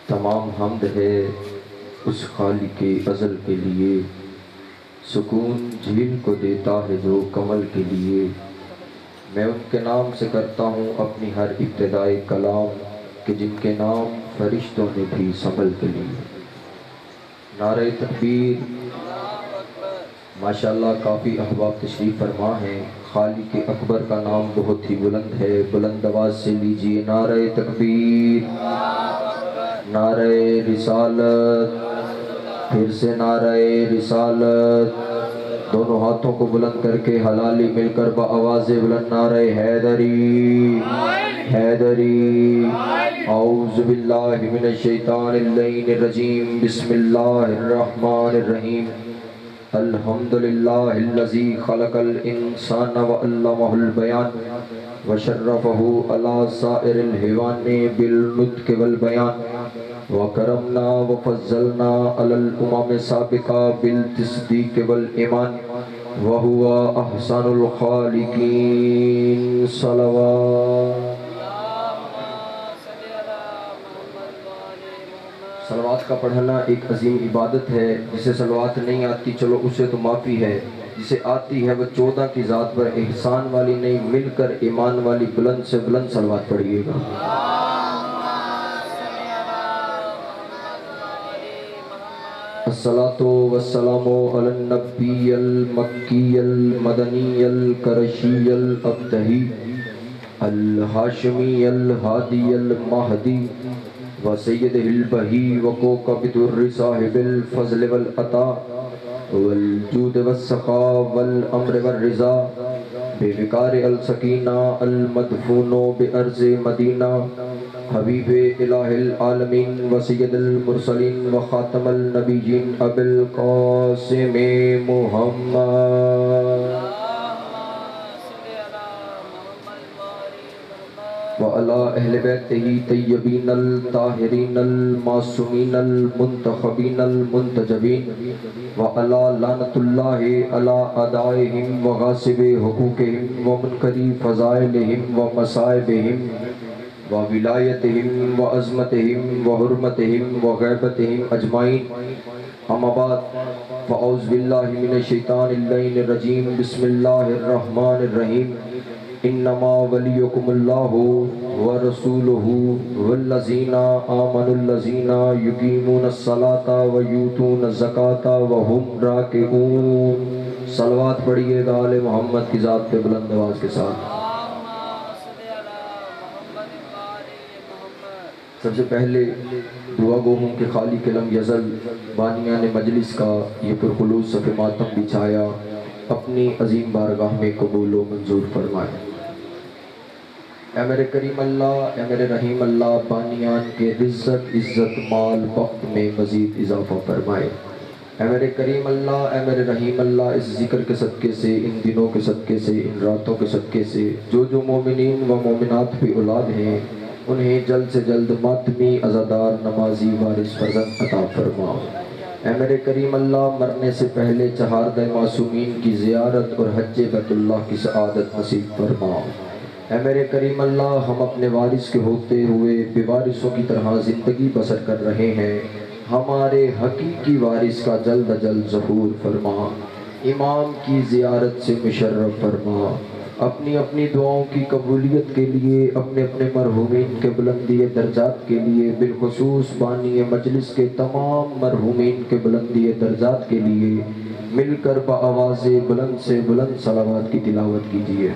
تمام حمد ہے اس خالق ازل کے لیے، سکون جھیل کو دیتا ہے جو کمل کے لیے۔ میں ان کے نام سے کرتا ہوں اپنی ہر ابتدائی کلام، کہ جن کے نام فرشتوں نے بھی سنبھل کے لیے۔ نعرہ تکبیر۔ ماشاءاللہ کافی احباب تشریف فرما ہیں۔ خالق اکبر کا نام بہت ہی بلند ہے، بلند آواز سے لیجئے نعرہ تکبیر، نعرہ رسالت، پھر سے نعرہ رسالت۔ دونوں ہاتھوں کو بلند کر کے حلالی مل کر بآواز بلند نعرہ حیدری، حیدری۔ اعوذ باللہ من الشیطان اللعین الرجیم، بسم اللہ الرحمن الرحیم۔ الحمدللہ الذی خلق الانسان وعلمہ البیان، وشرفہ علی سائر الحیوان بالنطق والبیان، وکرمنا وفضلنا علی الامم سابقہ بالتصدیق والایمان، وہو احسن الخالقین۔ صلوات۔ صلوات کا پڑھنا ایک عظیم عبادت ہے۔ جسے صلوات نہیں آتی چلو اسے تو معافی ہے، جسے آتی ہے وہ 14 کی ذات پر احسان والی نہیں، مل کر ایمان والی بلند سے بلند صلوات پڑھیے گا۔ الصلاة والسلام علی النبی المکی المدنی القرشی الابتہی الہاشمی الہادی المہدی وسیدہ البہی وکوکب الدر صاحب الفضل والعطا والجود والسخاء والامر والرضا، بوقار السکینہ المدفون بارض مدینہ، حبیب الہ العالمین وسید المرسلین وخاتم النبیین ابی القاسم محمد وعلی اہل بیتہ طیبین الطاہرین المعصومین المنتخبین المنتجبین، وعلی لعنۃ اللہ علی اعدائہم وغاصب حقوقہم ومنکری فضائلہم ومصائبہم وولایتہم وعظمتہم وحرمتہم وغیبتہم اجمعین۔ اما بعد، فاعوذ باللہ من الشیطان اللعین الرجیم، بسم اللہ الرحمن الرحیم۔ انما ولیکم اللہ ورسولہ والذین آمنوا الذین یقیمون الصلاۃ ویؤتون الزکاۃ وہم راکعون۔ صلوات پڑھیے گا آل محمد کی ذات پہ بلند آواز کے ساتھ۔ سب سے پہلے دعا گو ہوں کہ خالق لم یزل بانیان مجلس کا یہ پرخلوص صف ماتم بچھایا اپنی عظیم بارگاہ میں قبول و منظور فرمائے۔ اے میرے کریم اللہ، اے میرے رحیم اللہ، بانیان کے رزق عزت مال وقت میں مزید اضافہ فرمائے۔ اے میرے کریم اللہ، اے میرے رحیم اللہ، اس ذکر کے صدقے سے، ان دنوں کے صدقے سے، ان راتوں کے صدقے سے جو جو مومنین و مومنات بھی اولاد ہیں انہیں جلد سے جلد ماتمی عزادار نمازی وارث فرزند عطا فرما۔ اے میرے کریم اللہ، مرنے سے پہلے چہاردہ معصومین کی زیارت اور حج بیت اللہ کی سعادت نصیب فرما۔ اے میرے کریم اللہ، ہم اپنے وارث کے ہوتے ہوئے بے وارثوں کی طرح زندگی بسر کر رہے ہیں، ہمارے حقیقی وارث کا جلد از جلد ظہور فرما، امام کی زیارت سے مشرف فرما۔ اپنی اپنی دعاؤں کی قبولیت کے لیے، اپنے اپنے مرحومین کے بلندی درجات کے لیے، بالخصوص بانی مجلس کے تمام مرحومین کے بلندی درجات کے لیے مل کر بآواز بلند سے بلند صلوات کی تلاوت کیجیے۔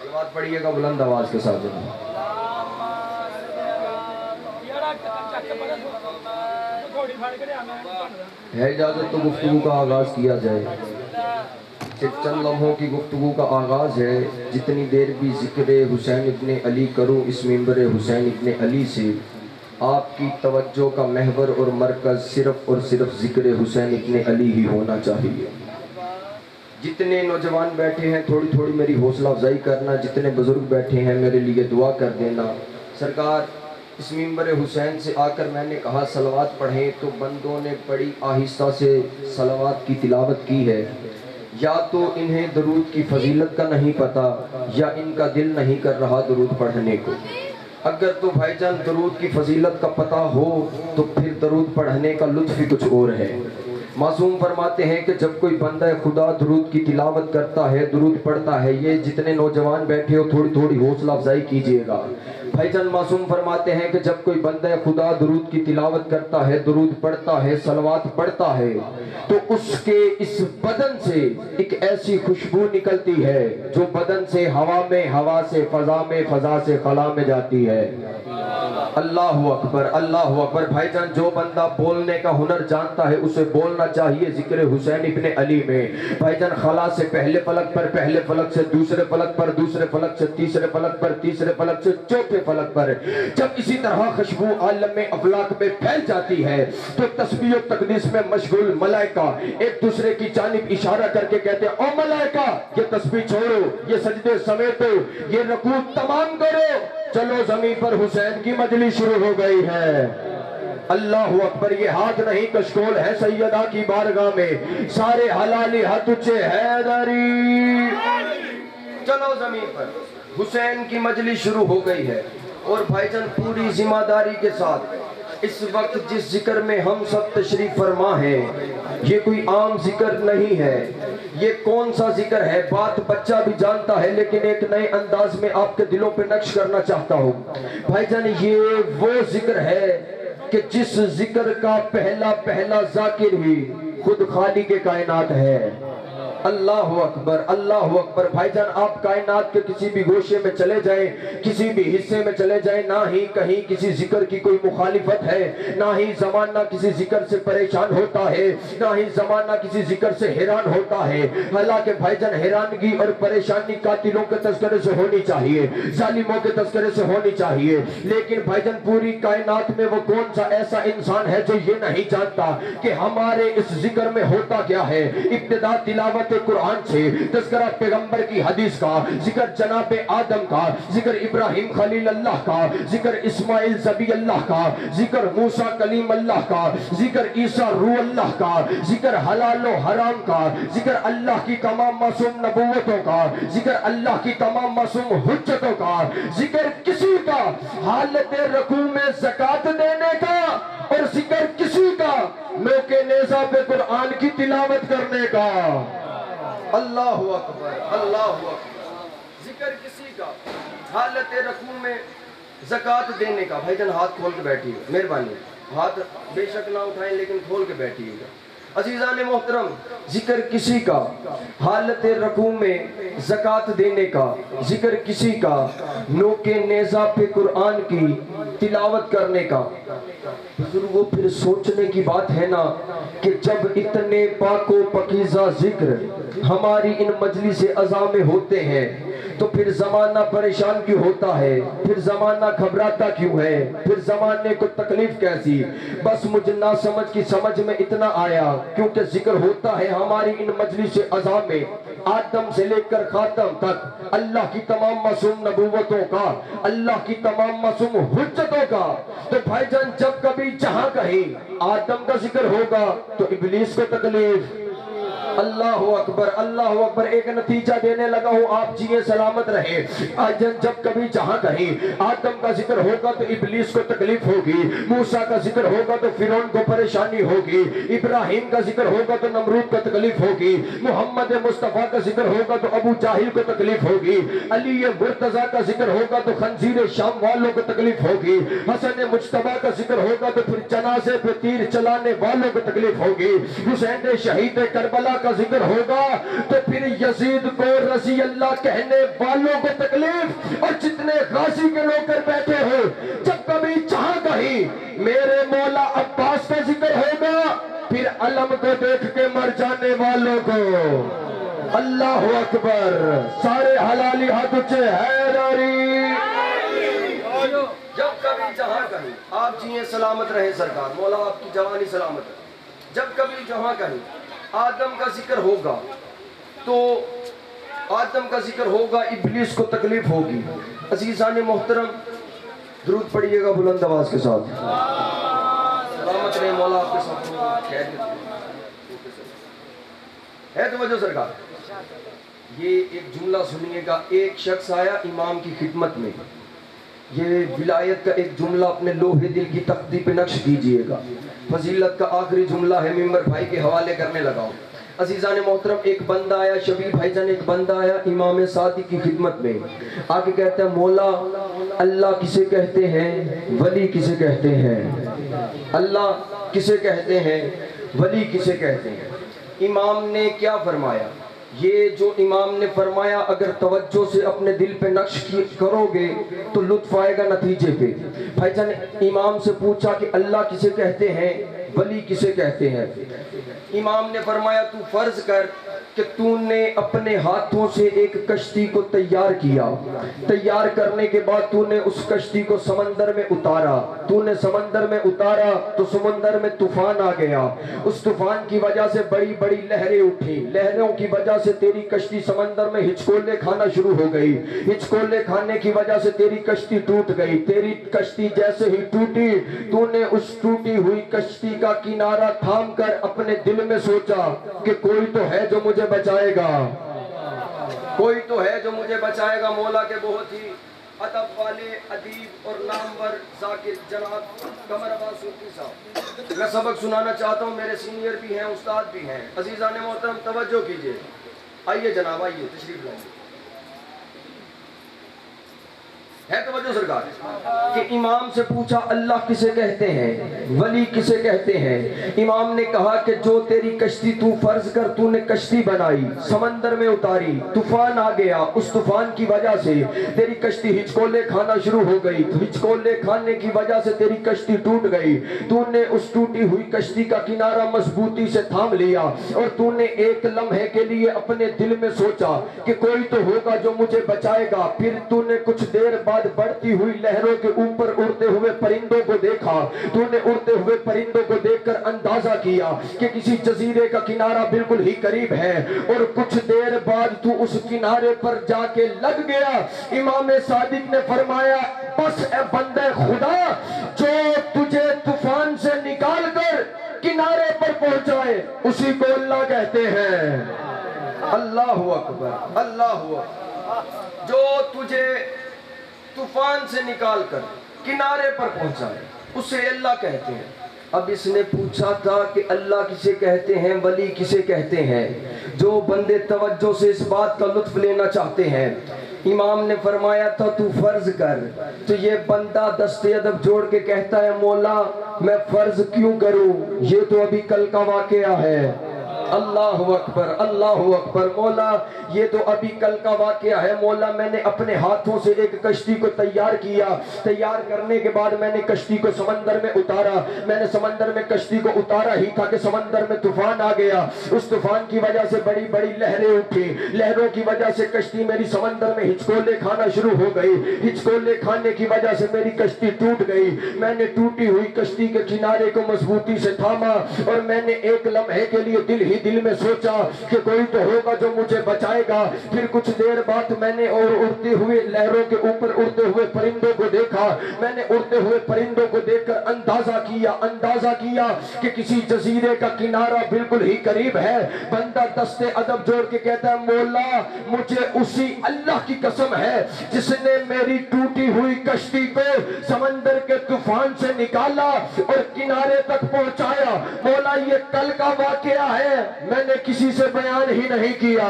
صلوات پڑھیے گا بلند آواز کے ساتھ۔ ہے اجازت تو گفتگو کا آغاز کیا جائے۔ صرف چند لمحوں کی گفتگو کا آغاز ہے، جتنی دیر بھی ذکر حسین ابن علی کروں اس منبر حسین ابن علی سے، آپ کی توجہ کا محور اور مرکز صرف اور صرف ذکر حسین ابن علی ہی ہونا چاہیے۔ جتنے نوجوان بیٹھے ہیں تھوڑی تھوڑی میری حوصلہ افزائی کرنا، جتنے بزرگ بیٹھے ہیں میرے لیے دعا کر دینا۔ سرکار اس منبر حسین سے آ کر میں نے کہا صلوات پڑھیں، تو بندوں نے بڑی آہستہ سے صلوات کی تلاوت کی ہے، یا تو انہیں درود کی فضیلت کا نہیں پتا یا ان کا دل نہیں کر رہا درود پڑھنے کو۔ اگر تو بھائی جان درود کی فضیلت کا پتہ ہو تو پھر درود پڑھنے کا لطف ہی کچھ اور ہے۔ معصوم فرماتے ہیں کہ جب کوئی بندہ خدا درود کی تلاوت کرتا ہے، درود پڑھتا ہے، یہ جتنے نوجوان بیٹھے ہو تھوڑی تھوڑی حوصلہ افزائی کیجئے گا۔ بھائی جان معصوم فرماتے ہیں کہ جب کوئی بندہ خدا درود کی تلاوت کرتا ہے، درود پڑھتا ہے، صلوات پڑھتا ہے، تو اس کے اس بدن سے ایک ایسی خوشبو نکلتی ہے جو بدن سے ہوا میں، ہوا سے فضا میں، فضا سے خلا میں جاتی ہے۔ اللہ اکبر، اللہ اکبر۔ بھائی جان جو بندہ بولنے کا ہنر جانتا ہے اسے بولنا چاہیے ذکر حسین ابن علی میں۔ بھائی جان خلا سے پہلے فلک پر، پہلے فلک سے دوسرے فلک پر، دوسرے فلک سے تیسرے فلک پر، تیسرے فلک سے چوتھے فلک پر، جب اسی طرح خوشبو عالم افلاک میں پھیل جاتی ہے تو تسبیح و تقدیس میں مشغول ملائکہ ایک دوسرے کی جانب اشارہ کر کے کہتے ہیں، او ملائکہ یہ تسبیح چھوڑو، یہ سجدے سمیٹو، یہ رکوع تمام کرو، چلو زمین پر حسین کی مجلس شروع ہو گئی ہے۔ اللہ اکبر۔ یہ ہاتھ نہیں کشکول ہے سیدہ کی بارگاہ میں، سارے حلالی ہاتھ اچھے حیدری، چلو زمین پر حسین کی مجلس شروع ہو گئی ہے۔ اور بھائی جان پوری ذمہ داری کے ساتھ اس وقت جس ذکر میں ہم سب تشریف فرما ہیں یہ کوئی عام ذکر نہیں ہے، یہ کون سا ذکر ہے بات بچہ بھی جانتا ہے، لیکن ایک نئے انداز میں آپ کے دلوں پہ نقش کرنا چاہتا ہوں۔ بھائی جان یہ وہ ذکر ہے کہ جس ذکر کا پہلا ذاکر ہی خود خالق کائنات ہے۔ اللہ اکبر، اللہ اکبر۔ بھائی جان آپ کائنات کے کسی بھی گوشے میں چلے جائیں، کسی بھی حصے میں چلے جائیں، نہ ہی کہیں کسی ذکر کی کوئی مخالفت ہے، نہ ہی زمانہ کسی ذکر سے پریشان ہوتا ہے، نہ ہی زمانہ کسی ذکر سے حیران ہوتا ہے۔ حالانکہ بھائی جان حیرانگی اور پریشانی قاتلوں کے تذکرے سے ہونی چاہیے، ظالموں کے تذکرے سے ہونی چاہیے، لیکن بھائی جان پوری کائنات میں وہ کون سا ایسا انسان ہے جو یہ نہیں جانتا کہ ہمارے اس ذکر میں ہوتا کیا ہے۔ ابتدا تلاوت قرآن سے، تذکرہ پیغمبر کی حدیث کا، ذکر جناب آدم کا، ذکر ابراہیم خلیل اللہ کا، ذکر اسماعیل ذبی اللہ کا، ذکر موسیٰ کلیم اللہ کا، ذکر عیسیٰ روح اللہ کا، ذکر حلال و حرام کا، ذکر اللہ کی تمام معصوم نبوتوں کا، ذکر اللہ کی تمام معصوم حجتوں کا، ذکر کسی کا حالت رکوع میں زکوٰۃ دینے کا، اور ذکر کسی کا نوک نیزہ پہ قرآن کی تلاوت کرنے کا۔ اللہ اکبر، اللہ اکبر۔ ذکر کسی کا حالت رکوع میں زکوٰۃ دینے کا۔ بھائی جان ہاتھ کھول کے بیٹھیے، مہربانی، ہاتھ بے شک نہ اٹھائیں لیکن کھول کے بیٹھیے گا۔ عزیزان محترم، ذکر کسی کا حالت رکوع میں زکوٰۃ دینے کا، ذکر کسی کا نوک نیزہ پہ قرآن کی تلاوت کرنے کا۔ بزرگوں پھر سوچنے کی بات ہے نا کہ جب اتنے پاک و پاکیزہ ذکر ہماری ان مجلس اعضاء میں ہوتے ہیں تو پھر زمانہ پریشان کیوں ہوتا ہے، پھر زمانہ گھبراتا کیوں ہے، پھر زمانے کو تکلیف کیسی؟ بس مجھے نہ سمجھ کی سمجھ میں اتنا آیا کیونکہ ذکر ہوتا ہے ہماری ان مجلس اعضاء میں آدم سے لے کر خاتم تک اللہ کی تمام معصوم نبوتوں کا، اللہ کی تمام معصوم حجتوں کا۔ تو بھائی جان جب کبھی جہاں کہیں آدم کا ذکر ہوگا تو ابلیس کو تکلیف۔ اللہ اکبر، اللہ اکبر۔ ایک نتیجہ دینے لگا ہوں، آپ جیے سلامت رہے۔ جب کبھی جہاں کہیں آدم کا ذکر ہوگا تو ابلیس کو تکلیف ہوگی، موسیٰ کا ذکر ہوگا تو فرعون کو پریشانی ہوگی، ابراہیم کا ذکر ہوگا تو نمرود کو تکلیف ہوگی، محمد مصطفیٰ کا ذکر ہوگا تو ابو جاہل کو تکلیف ہوگی، علی مرتضیٰ کا ذکر ہوگا تو خنزیر شام والوں کو تکلیف ہوگی، حسن مجتبیٰ کا ذکر ہوگا تو پھر جنازے پہ تیر چلانے والوں کو تکلیف ہوگی، حسین شہید کربلا کا ذکر ہوگا تو پھر یزید کو رضی اللہ کہنے والوں کو تکلیف، اور جتنے غازی کے لوگ کر بیٹھے ہو جب کبھی جہاں کہیں میرے مولا عباس کا ذکر ہوگا پھر علم کو دیکھ کے مر جانے والوں کو۔ اللہ اکبر، سارے حلالی ہاتھ اچھے حیدری۔ جب کبھی جہاں کہیں آپ جیے سلامت رہے سرکار، مولا آپ کی جوانی سلامت ہے۔ جب کبھی جہاں کہیں آدم کا ذکر ہوگا تو آدم کا ذکر ہوگا ابلیس کو تکلیف ہوگی۔ عزیزان محترم درود پڑھیے گا بلند آواز کے ساتھ۔ سلامت رہے مولا آپ کے ساتھ۔ ہے توجہ سرکار. یہ ایک جملہ سنیے گا. ایک شخص آیا امام کی خدمت میں. یہ ولایت کا ایک جملہ اپنے لوہے دل کی تختی پہ نقش کیجئے گا. فضیلت کا آخری جملہ ہے, ممبر بھائی کے حوالے کرنے لگا ہوں. عزیزان محترم, ایک بندہ آیا, شبیر بھائی جان, ایک بندہ آیا امام صادق کی خدمت میں. آگے کہتا ہے, مولا اللہ کسے کہتے ہیں, ولی کسے کہتے ہیں؟ اللہ کسے کہتے ہیں, ولی کسے کہتے ہیں؟ امام نے کیا فرمایا؟ یہ جو امام نے فرمایا اگر توجہ سے اپنے دل پہ نقش کرو گے تو لطف آئے گا نتیجے پہ. بھائی جان امام سے پوچھا کہ اللہ کسے کہتے ہیں, ولی کسے کہتے ہیں؟ امام نے فرمایا تو فرض کر کہ تو نے اپنے ہاتھوں سے ایک کشتی کو تیار کیا. تیار کرنے کے بعد تو نے اس کشتی کو سمندر میں اتارا. تو نے سمندر میں اتارا تو سمندر میں طوفان آ گیا. اس طوفان کی وجہ سے بڑی بڑی لہریں اٹھی. لہروں کی وجہ سے تیری کشتی سمندر میں ہچکولے کھانا شروع ہو گئی. ہچکولے کھانے کی وجہ سے تیری کشتی ٹوٹ گئی. تیری کشتی جیسے ہی ٹوٹی تو نے اس ٹوٹی ہوئی کشتی کا کنارہ تھام کر اپنے دل میں سوچا کہ کوئی تو ہے جو مجھے بچائے گا, کوئی تو ہے جو مجھے بچائے گا. مولا کے بہت ہی ادب والے ادیب اور نامور ذاکر جناب قمر عباس صوفی صاحب, میں سبق سنانا چاہتا ہوں. میرے سینئر بھی ہیں, استاد بھی ہیں. عزیزان محترم توجہ کیجئے. آئیے جناب, آئیے تشریف لائیے. ہے توجہ سرکار کہ امام سے پوچھا اللہ کسے کہتے ہیں, ولی کسے کہتے ہیں؟ امام نے کہا کہ جو تیری کشتی تو فرض کر تو نے کشتی بنائی, سمندر میں اتاری, طوفان آ گیا. اس طوفان کی وجہ سے تیری کشتی ہچکولے کھانا شروع ہو گئی. ہچکولے کھانے کی وجہ سے تیری کشتی ٹوٹ گئی. تو نے اس ٹوٹی ہوئی کشتی کا کنارہ مضبوطی سے تھام لیا اور تو نے ایک لمحے کے لیے اپنے دل میں سوچا کہ کوئی تو ہوگا جو مجھے بچائے گا. پھر تو نے کچھ دیر بعد بڑھتی ہوئی لہروں کے اوپر اڑتے ہوئے پرندوں کو دیکھا. تو نے اڑتے ہوئے پرندوں کو دیکھ کر اندازہ کیا کہ کسی جزیرے کا کنارہ بالکل ہی قریب ہے, اور کچھ دیر بعد تو اس کنارے پر جا کے لگ گیا. امام صادق نے فرمایا بس اے بندے خدا, جو تجھے طوفان سے نکال کر کنارے پر پہنچائے اسی کو اللہ کہتے ہیں. اللہ اکبر, اللہ اکبر. جو تجھے طوفان سے نکال کر کنارے پر پہنچائے اسے اللہ کہتے ہیں. اب اس نے پوچھا تھا کہ اللہ کسے کہتے ہیں, ولی کسے کہتے ہیں؟ جو بندے توجہ سے اس بات کا لطف لینا چاہتے ہیں. امام نے فرمایا تھا تو فرض کر. تو یہ بندہ دست ادب جوڑ کے کہتا ہے مولا میں فرض کیوں کروں, یہ تو ابھی کل کا واقعہ ہے. اللہ اکبر, اللہ اکبر. مولا یہ تو ابھی کل کا واقعہ ہے. مولا میں نے اپنے ہاتھوں سے ایک کشتی کو تیار کیا. تیار کرنے کے بعد میں نے کشتی کو سمندر میں اتارا. میں نے سمندر میں کشتی کو اتارا ہی تھا کہ سمندر میں طوفان آ گیا. اس طوفان کی وجہ سے بڑی بڑی لہریں اٹھی. لہروں کی وجہ سے کشتی میری سمندر میں ہچکولے کھانا شروع ہو گئی. ہچکولے کھانے کی وجہ سے میری کشتی ٹوٹ گئی. میں نے ٹوٹی ہوئی کشتی کے کنارے کو مضبوطی سے تھاما اور میں نے ایک لمحے کے لیے دل میں سوچا کہ کوئی تو ہوگا جو مجھے بچائے گا. پھر کچھ دیر بعد میں نے اور اڑتے ہوئے لہروں کے اوپر اڑتے ہوئے پرندوں کو دیکھا. میں نے اڑتے ہوئے پرندوں کو دیکھ کر اندازہ کیا کہ کسی جزیرے کا کنارہ بالکل ہی قریب ہے. بندہ دست ادب جوڑ کے کہتا ہے مولا مجھے اسی اللہ کی قسم ہے جس نے میری ٹوٹی ہوئی کشتی کو سمندر کے طوفان سے نکالا اور کنارے تک پہنچایا. مولا یہ کل کا واقعہ ہے, میں نے کسی سے بیان ہی نہیں کیا.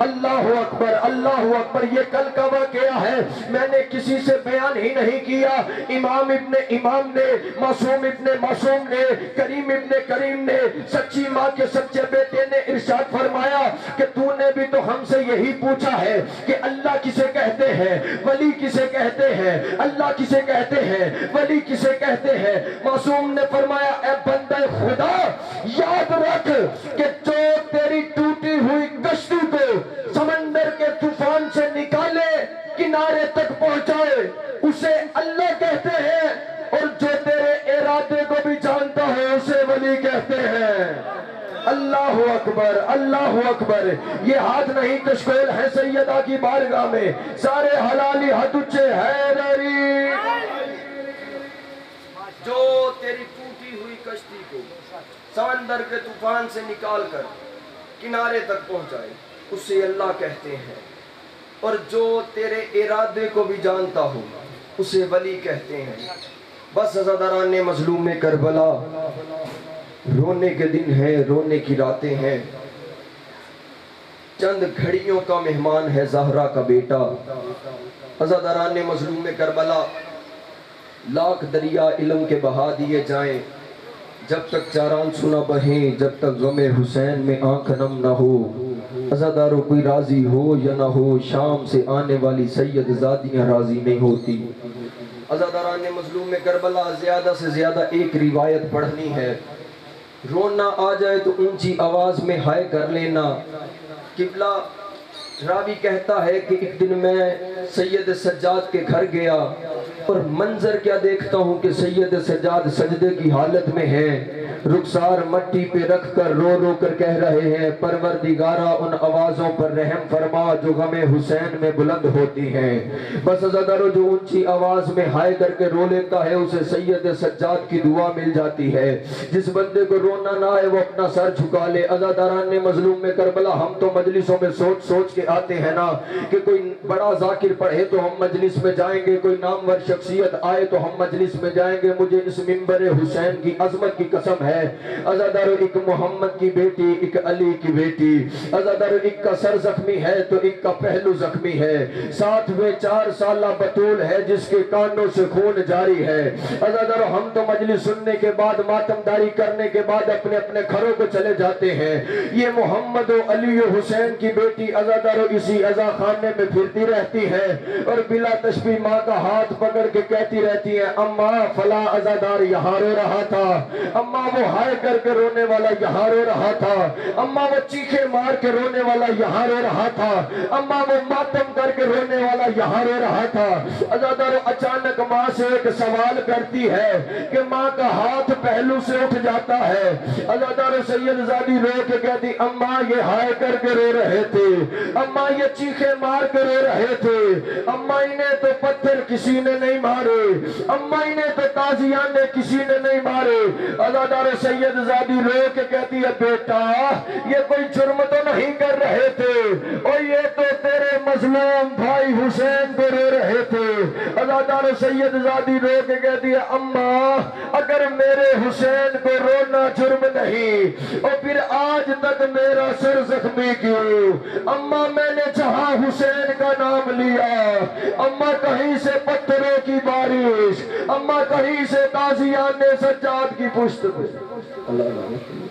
اللہ اکبر, اللہ اکبر. یہ کل کا واقعہ ہے, میں نے کسی سے بیان ہی نہیں کیا. امام ابن امام نے, معصوم ابن معصوم نے, کریم ابن کریم نے, سچی ماں کے سچے بیٹے نے ارشاد فرمایا کہ تو نے بھی تو ہم سے یہی پوچھا ہے کہ اللہ کسے کہتے ہیں, ولی کسے کہتے ہیں, اللہ کسے کہتے ہیں, ولی کسے کہتے ہیں. معصوم نے فرمایا اے بندہ خدا یاد رکھ کہ جو تیری ٹوٹی ہوئی کشتی کو سمندر کے طوفان سے نکالے کنارے تک پہنچائے اسے اللہ کہتے ہیں, اور جو تیرے ارادے کو بھی جانتا ہے اسے ولی کہتے ہیں. اللہ اکبر, اللہ اکبر. یہ ہاتھ نہیں کشکول ہے سیدہ کی بارگاہ میں, سارے حلالی ہاتھ اچھے حیدری. جو تیری ٹوٹی ہوئی کشتی کو سمندر کے طوفان سے نکال کر کنارے تک پہنچائے اسے اللہ کہتے ہیں، اور جو تیرے ارادے کو بھی جانتا ہو اسے ولی کہتے ہیں۔ بس عزاداران مظلوم کربلا، رونے کے دن ہے، رونے کی راتیں ہیں، چند گھڑیوں کا مہمان ہے زہرا کا بیٹا۔ عزاداران مظلوم کربلا، لاکھ دریا علم کے بہا دیے جائیں، جب تک چاران سنا بہیں، جب تک غم حسین میں آنکھ نم نہ ہو، عزاداروں کوئی راضی ہو یا نہ ہو، شام سے آنے والی سید زادیاں راضی نہیں ہوتی۔ عزاداران مظلوم کربلا، زیادہ سے زیادہ ایک روایت پڑھنی ہے، رونا آ جائے تو اونچی آواز میں ہائے کر لینا۔ قبلہ راوی کہتا ہے کہ ایک دن میں سید سجاد کے گھر گیا اور منظر کیا دیکھتا ہوں کہ سید سجاد سجدے کی حالت میں ہیں، رخسار مٹی پہ رکھ کر رو رو کر کہہ رہے ہیں، پروردگارا ان آوازوں پر رحم فرما جو غم حسین میں بلند ہوتی ہیں۔ بس عزادارو، جو اونچی آواز میں ہائے کر کے رو لیتا ہے اسے سید سجاد کی دعا مل جاتی ہے۔ جس بندے کو رونا نہ ہے وہ اپنا سر جھکا لے۔ عزاداران مظلوم میں کربلا، ہم تو مجلسوں میں سوچ سوچ کے آتے ہیں نا کہ کوئی بڑا ذاکر پڑھے تو ہم مجلس میں جائیں گے، کوئی نامور شخصیت آئے تو ہم مجلس میں جائیں گے۔ مجھے اس منبر حسین کی عظمت کی قسم ہے، عزادارو، ایک محمد کی بیٹی، ایک علی کی بیٹی، عزادارو، ایک کا سر زخمی ہے تو ایک کا پہلو زخمی ہے، ساتھ میں 4 سالہ بطول ہے جس کے کانوں سے خون جاری ہے۔ عزادارو، ہم تو مجلس سننے کے بعد، ماتمداری کرنے کے بعد اپنے اپنے گھروں کو چلے جاتے ہیں۔ یہ محمد و علی و حسین کی بیٹی عزادارو اسی عزا خانے میں پھرتی رہتی ہے اور بلا تشبیہ ماں کا ہاتھ پکڑ کے کہتی رہتی ہے، اماں فلاں عزادار یہاں رو رہا تھا، اماں وہ ہائے کر کے رونے والا یہاں رو رہا تھا، اماں وہ چیخے مار کے رونے والا یہاں رو رہا تھا، اماں وہ ماتم کر کے رونے والا یہاں رو رہا تھا۔ عزادارو، اچانک ماں سے ایک سوال کرتی ہے کہ ماں کا ہاتھ پہلو سے اٹھ جاتا ہے۔ عزادارو، سید زادی رو کے کہتی، اماں یہ ہائے کر کے رو رہے تھے، اماں یہ چیخے مار کے رو رہے تھے، اماں انہیں تو پتھر کسی نے نہیں مارے، اماں انہیں تو تازیان نے کسی نے نہیں مارے۔ عزادارو، سید زادی رو کے کہتی ہے، بیٹا یہ کوئی جرم تو نہیں کر رہے تھے، اور یہ تو تیرے مظلوم بھائی حسین کو رو رہے تھے۔ عزادارو، سید زادی رو کے کہتی ہے، اماں اگر میرے حسین کو رونا جرم نہیں اور پھر آج تک میرا سر زخمی کیوں؟ اماں میں نے جہاں حسین کا نام لیا، اماں کہیں سے پتھروں کی بارش، اماں کہیں سے تازیان سجاد کی پشت پہ۔ اللہ